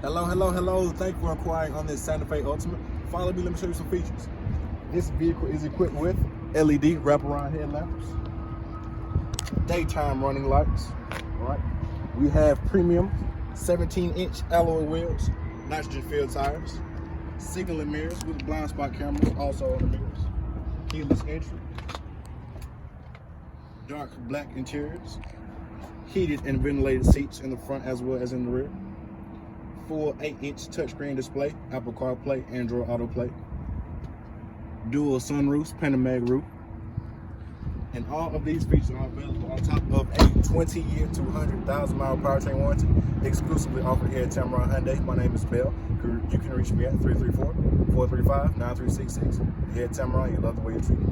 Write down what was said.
Hello, hello, hello. Thank you for inquiring on this Santa Fe Ultimate. Follow me, let me show you some features. This vehicle is equipped with LED wraparound headlamps, daytime running lights. All right. We have premium 17-inch alloy wheels, nitrogen-filled tires, signaling mirrors with blind spot cameras also on the mirrors, keyless entry, dark black interiors, heated and ventilated seats in the front as well as in the rear, full 8-inch touchscreen display, Apple CarPlay, Android Autoplay, dual sunroofs, panoramic roof, and all of these features are available on top of a 20-year, 200,000-mile powertrain warranty, exclusively offered here at Tameron Hyundai. My name is Bill. You can reach me at 334-435-9366. Here at Tameron, you love the way you treat me.